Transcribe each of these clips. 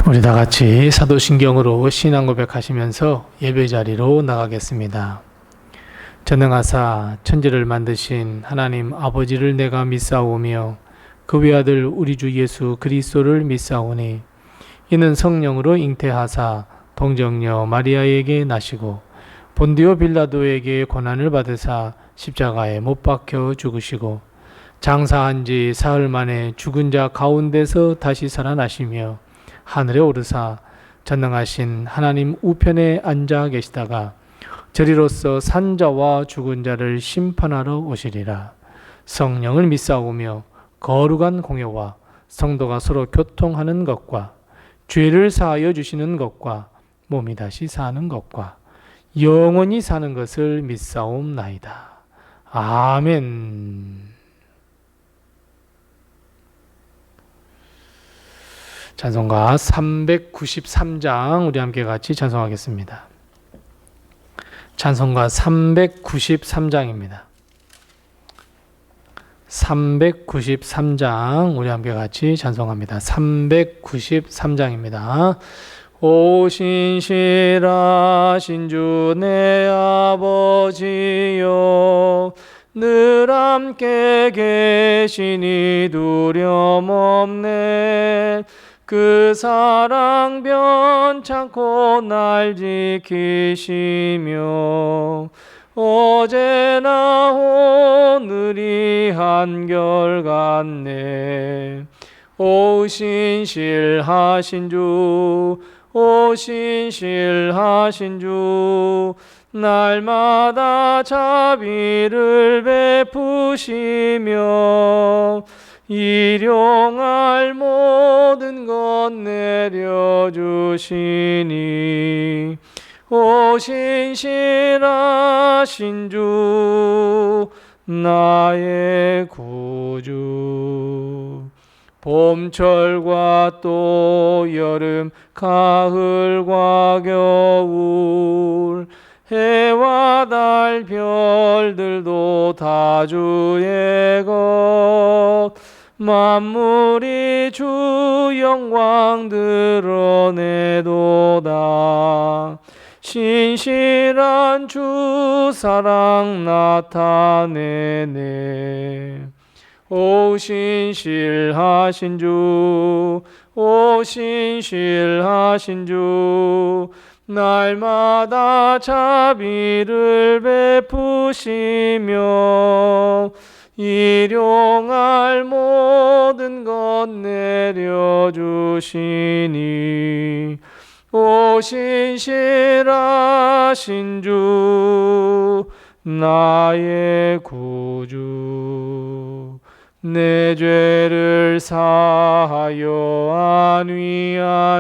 우리 다 같이 사도신경으로 신앙 고백하시면서 예배 자리로 나가겠습니다. 전능하사 천지를 만드신 하나님 아버지를 내가 믿사오며 그 외아들 우리 주 예수 그리스도를 믿사오니 이는 성령으로 잉태하사 동정녀 마리아에게 나시고 본디오 빌라도에게 고난을 받으사 십자가에 못 박혀 죽으시고 장사한 지 사흘 만에 죽은 자 가운데서 다시 살아나시며 하늘에 오르사 전능하신 하나님 우편에 앉아 계시다가 저리로서 산자와 죽은 자를 심판하러 오시리라. 성령을 믿사오며 거룩한 공예와 성도가 서로 교통하는 것과 죄를 사하여 주시는 것과 몸이 다시 사는 것과 영원히 사는 것을 믿사옵나이다. 아멘. 찬송가 393장 우리 함께 같이 찬송하겠습니다. 찬송가 393장입니다. 393장 우리 함께 같이 찬송합니다. 393장입니다. 오 신실하신 주 내 아버지여 늘 함께 계시니 두려움 없네. 그 사랑 변찮고 날 지키시며 어제나 오늘이 한결같네. 오 신실하신 주, 오 신실하신 주, 날마다 자비를 베푸시며 일용할 모든 것 내려주시니 오 신실하신 주 나의 구주. 봄철과 또 여름 가을과 겨울 해와 달 별들도 다 주의 것 만물이 주 영광 드러내도다. 신실한 주 사랑 나타내네. 오 신실하신 주, 오 신실하신 주, 날마다 자비를 베푸시며 일용할 모든 것 내려주시니 오 신실하신 주 나의 구주. 내 죄를 사하여 안위하시고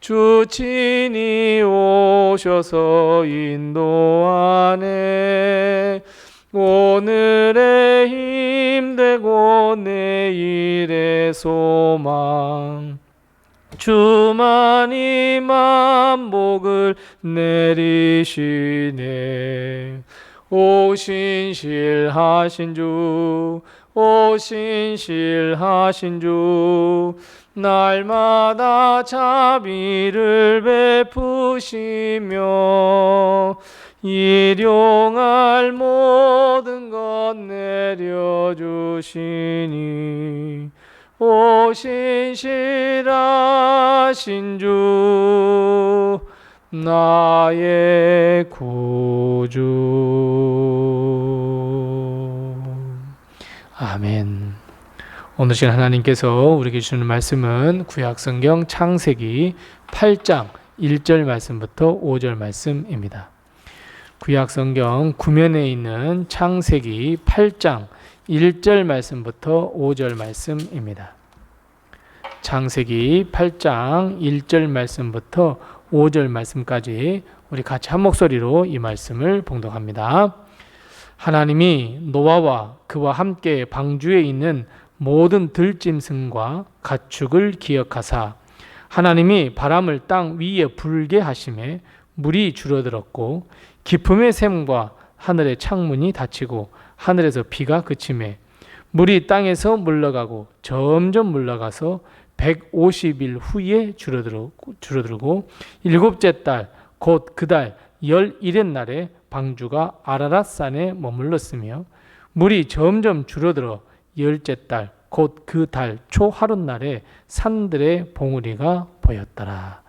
주 친히 오셔서 인도하네. 오늘의 힘되고 내일의 소망 주만이 만복을 내리시네. 오 신실하신 주, 오 신실하신 주, 날마다 자비를 베푸시며 일용할 모든 것 내려주시니 오 신실하신 주 나의 구주. 아멘. 오늘 시간 하나님께서 우리에게 주시는 말씀은 구약성경 창세기 8장 1절 말씀부터 5절 말씀입니다. 구약성경 구면에 있는 창세기 8장 1절 말씀부터 5절 말씀입니다. 창세기 8장 1절 말씀부터 5절 말씀까지 우리 같이 한 목소리로 이 말씀을 봉독합니다. 하나님이 노아와 그와 함께 방주에 있는 모든 들짐승과 가축을 기억하사 하나님이 바람을 땅 위에 불게 하심에 물이 줄어들었고 기품의 샘과 하늘의 창문이 닫히고 하늘에서 비가 그치매 물이 땅에서 물러가고 점점 물러가서 150일 후에 줄어들고 일곱째 달 곧 그 달 11의 날에 방주가 아라랏산에 머물렀으며 물이 점점 줄어들어 열째 달 곧 그 달 초하룻날에 산들의 봉우리가 보였더라.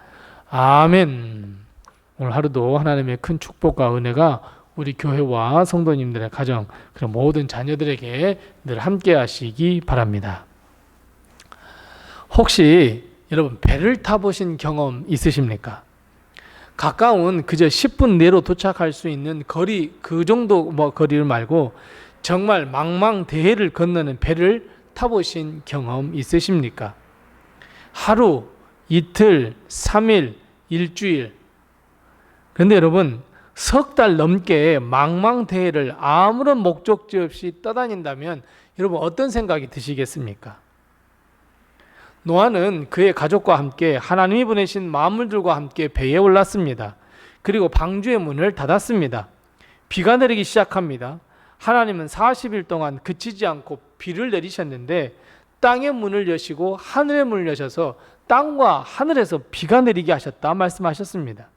아멘. 오늘 하루도 하나님의 큰 축복과 은혜가 우리 교회와 성도님들의 가정, 그리고 모든 자녀들에게 늘 함께 하시기 바랍니다. 혹시 여러분 배를 타보신 경험 있으십니까? 가까운 그저 10분 내로 도착할 수 있는 거리, 그 정도 거리를 말고 정말 망망대해를 건너는 배를 타보신 경험 있으십니까? 하루, 이틀, 3일, 일주일. 그런데 여러분, 석 달 넘게 망망대해를 아무런 목적지 없이 떠다닌다면 여러분 어떤 생각이 드시겠습니까? 노아는 그의 가족과 함께 하나님이 보내신 만물들과 함께 배에 올랐습니다. 그리고 방주의 문을 닫았습니다. 비가 내리기 시작합니다. 하나님은 40일 동안 그치지 않고 비를 내리셨는데 땅의 문을 여시고 하늘의 문을 여셔서 땅과 하늘에서 비가 내리게 하셨다 말씀하셨습니다.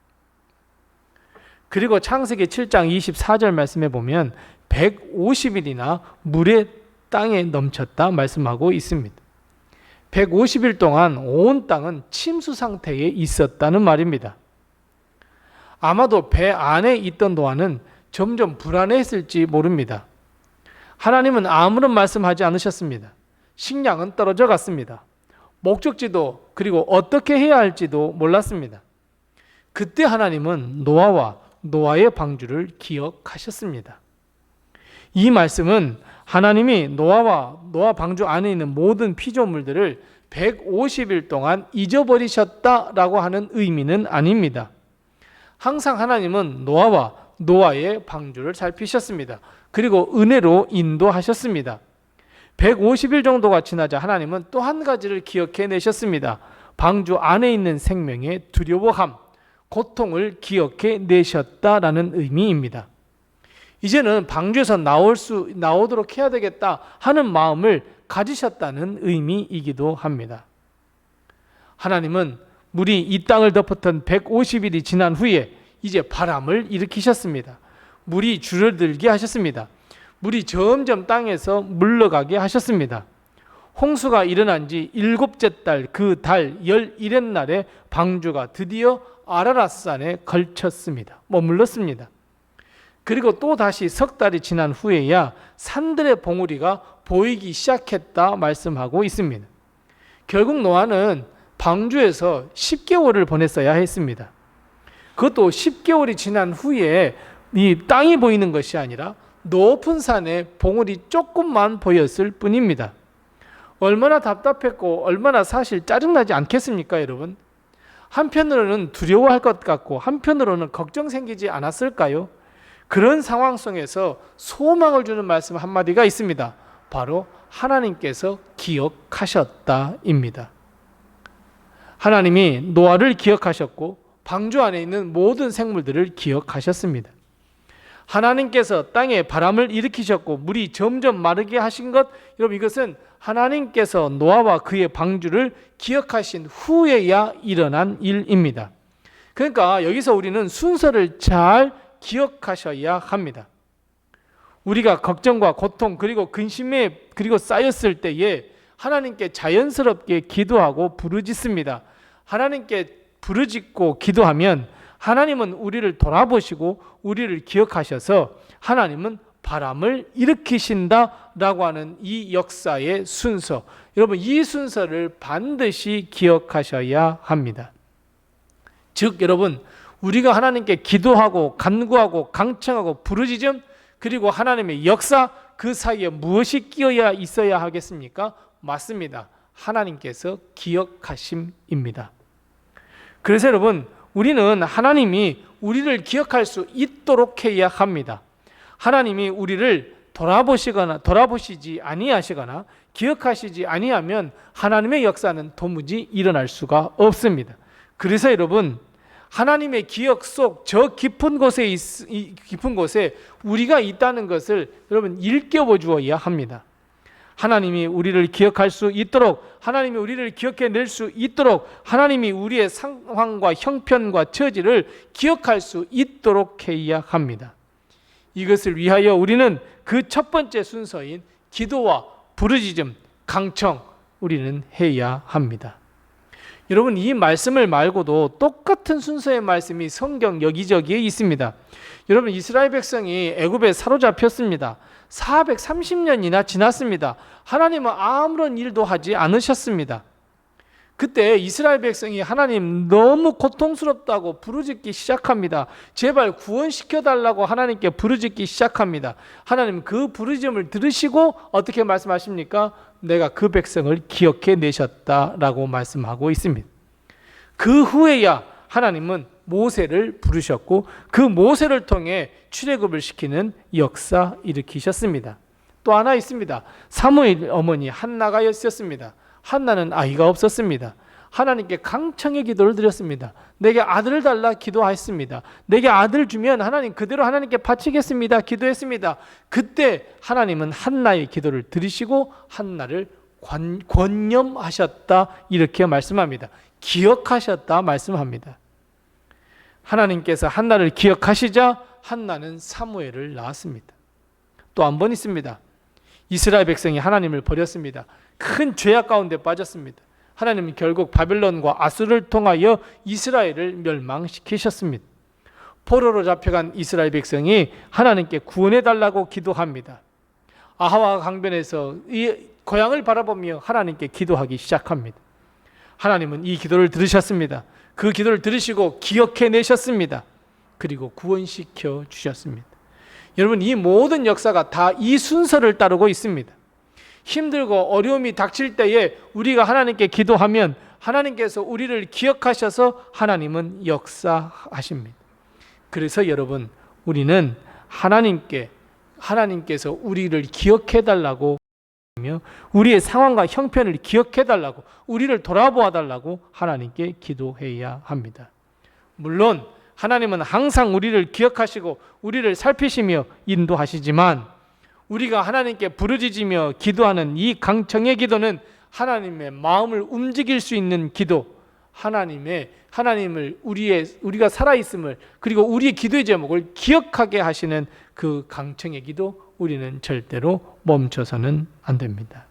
그리고 창세기 7장 24절 말씀에 보면 150일이나 물에 땅에 넘쳤다 말씀하고 있습니다. 150일 동안 온 땅은 침수 상태에 있었다는 말입니다. 아마도 배 안에 있던 노아는 점점 불안해했을지 모릅니다. 하나님은 아무런 말씀하지 않으셨습니다. 식량은 떨어져 갔습니다. 목적지도 그리고 어떻게 해야 할지도 몰랐습니다. 그때 하나님은 노아와 노아의 방주를 기억하셨습니다. 이 말씀은 하나님이 노아와 노아 방주 안에 있는 모든 피조물들을 150일 동안 잊어버리셨다라고 하는 의미는 아닙니다. 항상 하나님은 노아와 노아의 방주를 살피셨습니다. 그리고 은혜로 인도하셨습니다. 150일 정도가 지나자 하나님은 또 한 가지를 기억해내셨습니다. 방주 안에 있는 생명의 두려워함, 고통을 기억해내셨다라는 의미입니다. 이제는 방주에서 나오도록 해야 되겠다 하는 마음을 가지셨다는 의미이기도 합니다. 하나님은 물이 이 땅을 덮었던 150일이 지난 후에 이제 바람을 일으키셨습니다. 물이 줄어들게 하셨습니다. 물이 점점 땅에서 물러가게 하셨습니다. 홍수가 일어난 지 7째 달 그 달 11의 날에 방주가 드디어 아라랏산에 걸쳤습니다. 머물렀습니다. 그리고 또 다시 석 달이 지난 후에야 산들의 봉우리가 보이기 시작했다 말씀하고 있습니다. 결국 노아는 방주에서 10개월을 보냈어야 했습니다. 그것도 10개월이 지난 후에 이 땅이 보이는 것이 아니라 높은 산에 봉우리 조금만 보였을 뿐입니다. 얼마나 답답했고 얼마나 사실 짜증나지 않겠습니까, 여러분? 한편으로는 두려워할 것 같고 한편으로는 걱정 생기지 않았을까요? 그런 상황 속에서 소망을 주는 말씀 한마디가 있습니다. 바로 하나님께서 기억하셨다입니다. 하나님이 노아를 기억하셨고 방주 안에 있는 모든 생물들을 기억하셨습니다. 하나님께서 땅에 바람을 일으키셨고 물이 점점 마르게 하신 것, 여러분 이것은 하나님께서 노아와 그의 방주를 기억하신 후에야 일어난 일입니다. 그러니까 여기서 우리는 순서를 잘 기억하셔야 합니다. 우리가 걱정과 고통 그리고 근심에 쌓였을 때에 하나님께 자연스럽게 기도하고 부르짖습니다. 하나님께 부르짖고 기도하면 하나님은 우리를 돌아보시고 우리를 기억하셔서 하나님은 바람을 일으키신다라고 하는 이 역사의 순서, 여러분 이 순서를 반드시 기억하셔야 합니다. 즉 여러분, 우리가 하나님께 기도하고 간구하고 강청하고 부르짖음 그리고 하나님의 역사, 그 사이에 무엇이 끼어야 있어야 하겠습니까? 맞습니다. 하나님께서 기억하심입니다. 그래서 여러분, 우리는 하나님이 우리를 기억할 수 있도록 해야 합니다. 하나님이 우리를 돌아보시지 아니하시거나 기억하시지 아니하면 하나님의 역사는 도무지 일어날 수가 없습니다. 그래서 여러분, 하나님의 기억 속 저 깊은 곳에 우리가 있다는 것을 여러분 일깨워 주어야 합니다. 하나님이 우리를 기억할 수 있도록, 하나님이 우리를 기억해낼 수 있도록, 하나님이 우리의 상황과 형편과 처지를 기억할 수 있도록 해야 합니다. 이것을 위하여 우리는 그 첫 번째 순서인 기도와 부르짖음, 강청, 우리는 해야 합니다. 여러분, 이 말씀을 말고도 똑같은 순서의 말씀이 성경 여기저기에 있습니다. 여러분, 이스라엘 백성이 애굽에 사로잡혔습니다. 430년이나 지났습니다. 하나님은 아무런 일도 하지 않으셨습니다. 그때 이스라엘 백성이 하나님 너무 고통스럽다고 부르짖기 시작합니다. 제발 구원시켜달라고 하나님께 부르짖기 시작합니다. 하나님 그 부르짖음을 들으시고 어떻게 말씀하십니까? 내가 그 백성을 기억해 내셨다라고 말씀하고 있습니다. 그 후에야 하나님은 모세를 부르셨고 그 모세를 통해 출애굽을 시키는 역사 일으키셨습니다. 또 하나 있습니다. 사무엘 어머니 한나가 있었습니다. 한나는 아이가 없었습니다. 하나님께 강청의 기도를 드렸습니다. 내게 아들을 달라 기도했습니다. 내게 아들 주면 하나님 그대로 하나님께 바치겠습니다. 기도했습니다. 그때 하나님은 한나의 기도를 들으시고 한나를 권념하셨다 이렇게 말씀합니다. 기억하셨다 말씀합니다. 하나님께서 한나를 기억하시자 한나는 사무엘을 낳았습니다. 또 한 번 있습니다. 이스라엘 백성이 하나님을 버렸습니다. 큰 죄악 가운데 빠졌습니다. 하나님은 결국 바벨론과 아수를 통하여 이스라엘을 멸망시키셨습니다. 포로로 잡혀간 이스라엘 백성이 하나님께 구원해달라고 기도합니다. 아하와 강변에서 이 고향을 바라보며 하나님께 기도하기 시작합니다. 하나님은 이 기도를 들으셨습니다. 그 기도를 들으시고 기억해내셨습니다. 그리고 구원시켜 주셨습니다. 여러분, 이 모든 역사가 다 이 순서를 따르고 있습니다. 힘들고 어려움이 닥칠 때에 우리가 하나님께 기도하면 하나님께서 우리를 기억하셔서 하나님은 역사하십니다. 그래서 여러분, 우리는 하나님께서 우리를 기억해달라고 우리의 상황과 형편을 기억해달라고, 우리를 돌아보아달라고 하나님께 기도해야 합니다. 물론 하나님은 항상 우리를 기억하시고 우리를 살피시며 인도하시지만 우리가 하나님께 부르짖으며 기도하는 이 강청의 기도는 하나님의 마음을 움직일 수 있는 기도, 하나님을 우리가 살아있음을, 그리고 우리의 기도의 제목을 기억하게 하시는 그 강청의 기도, 우리는 절대로 멈춰서는 안 됩니다.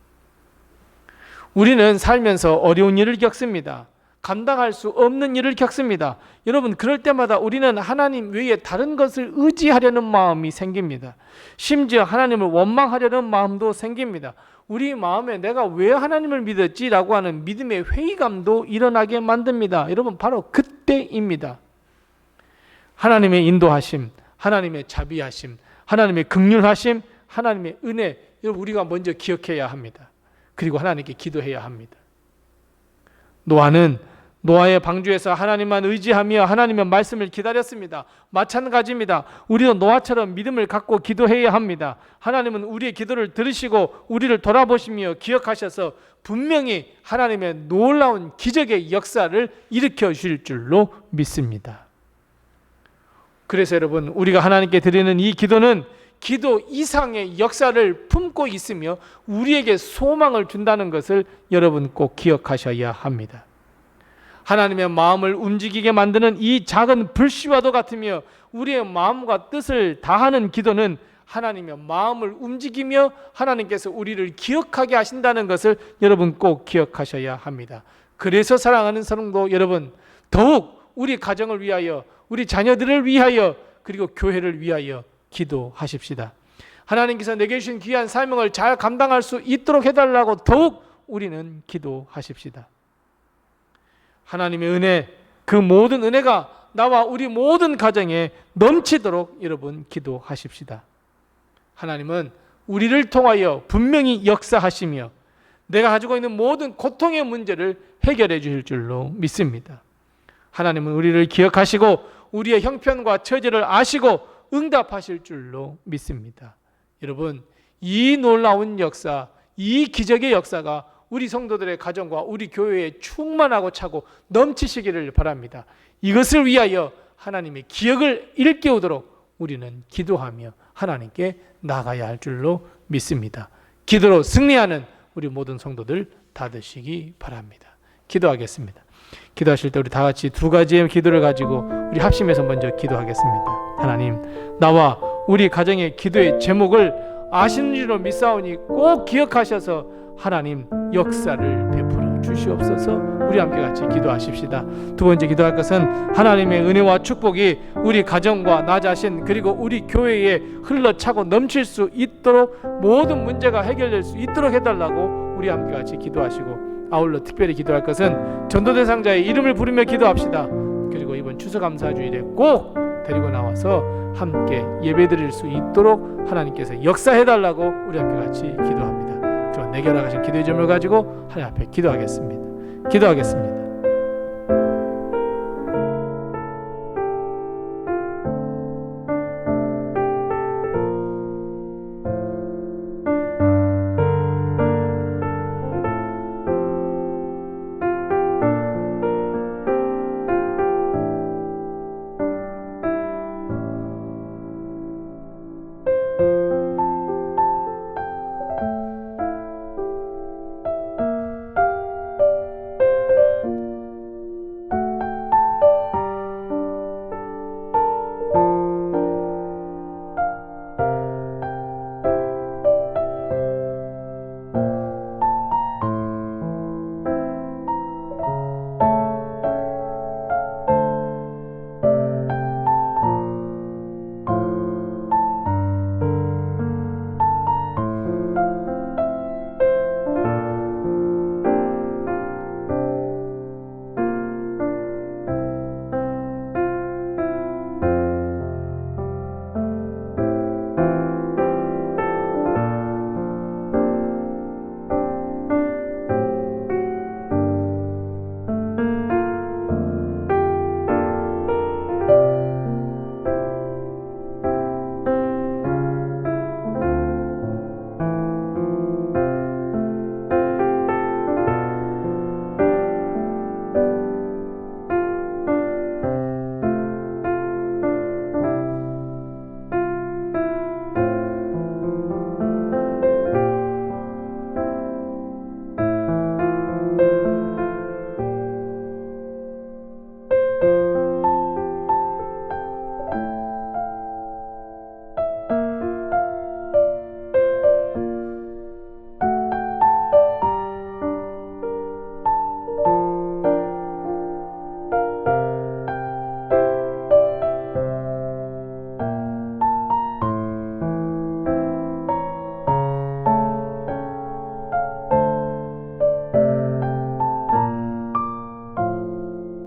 우리는 살면서 어려운 일을 겪습니다. 감당할 수 없는 일을 겪습니다. 여러분, 그럴 때마다 우리는 하나님 외에 다른 것을 의지하려는 마음이 생깁니다. 심지어 하나님을 원망하려는 마음도 생깁니다. 우리 마음에 내가 왜 하나님을 믿었지라고 하는 믿음의 회의감도 일어나게 만듭니다. 여러분, 바로 그때입니다. 하나님의 인도하심, 하나님의 자비하심, 하나님의 긍휼하심, 하나님의 은혜, 여러분 우리가 먼저 기억해야 합니다. 그리고 하나님께 기도해야 합니다. 노아의 방주에서 하나님만 의지하며 하나님의 말씀을 기다렸습니다. 마찬가지입니다. 우리도 노아처럼 믿음을 갖고 기도해야 합니다. 하나님은 우리의 기도를 들으시고 우리를 돌아보시며 기억하셔서 분명히 하나님의 놀라운 기적의 역사를 일으켜 주실 줄로 믿습니다. 그래서 여러분, 우리가 하나님께 드리는 이 기도는 기도 이상의 역사를 품고 있으며 우리에게 소망을 준다는 것을 여러분 꼭 기억하셔야 합니다. 하나님의 마음을 움직이게 만드는 이 작은 불씨와도 같으며 우리의 마음과 뜻을 다하는 기도는 하나님의 마음을 움직이며 하나님께서 우리를 기억하게 하신다는 것을 여러분 꼭 기억하셔야 합니다. 그래서 사랑하는 성도 여러분, 더욱 우리 가정을 위하여, 우리 자녀들을 위하여, 그리고 교회를 위하여 기도하십시다. 하나님께서 내게 주신 귀한 사명을 잘 감당할 수 있도록 해달라고 더욱 우리는 기도하십시다. 하나님의 은혜, 그 모든 은혜가 나와 우리 모든 가정에 넘치도록 여러분 기도하십시다. 하나님은 우리를 통하여 분명히 역사하시며 내가 가지고 있는 모든 고통의 문제를 해결해 주실 줄로 믿습니다. 하나님은 우리를 기억하시고 우리의 형편과 처지를 아시고 응답하실 줄로 믿습니다. 여러분, 이 놀라운 역사, 이 기적의 역사가 우리 성도들의 가정과 우리 교회에 충만하고 차고 넘치시기를 바랍니다. 이것을 위하여 하나님의 기억을 일깨우도록 우리는 기도하며 하나님께 나가야 할 줄로 믿습니다. 기도로 승리하는 우리 모든 성도들 다 되시기 바랍니다. 기도하겠습니다. 기도하실 때 우리 다 같이 두 가지의 기도를 가지고 우리 합심해서 먼저 기도하겠습니다. 하나님, 나와 우리 가정의 기도의 제목을 아시는 줄로 믿사오니 꼭 기억하셔서 하나님 역사를 베풀어 주시옵소서. 우리 함께 같이 기도하십시다. 두 번째 기도할 것은 하나님의 은혜와 축복이 우리 가정과 나 자신 그리고 우리 교회에 흘러차고 넘칠 수 있도록 모든 문제가 해결될 수 있도록 해달라고 우리 함께 같이 기도하시고, 아울러 특별히 기도할 것은 전도 대상자의 이름을 부르며 기도합시다. 그리고 이번 추수감사주일에 꼭 데리고 나와서 함께 예배드릴 수 있도록 하나님께서 역사해달라고 우리 함께 같이 기도합니다. 그럼 내게 허락하신 기도의 점을 가지고 하나님 앞에 기도하겠습니다.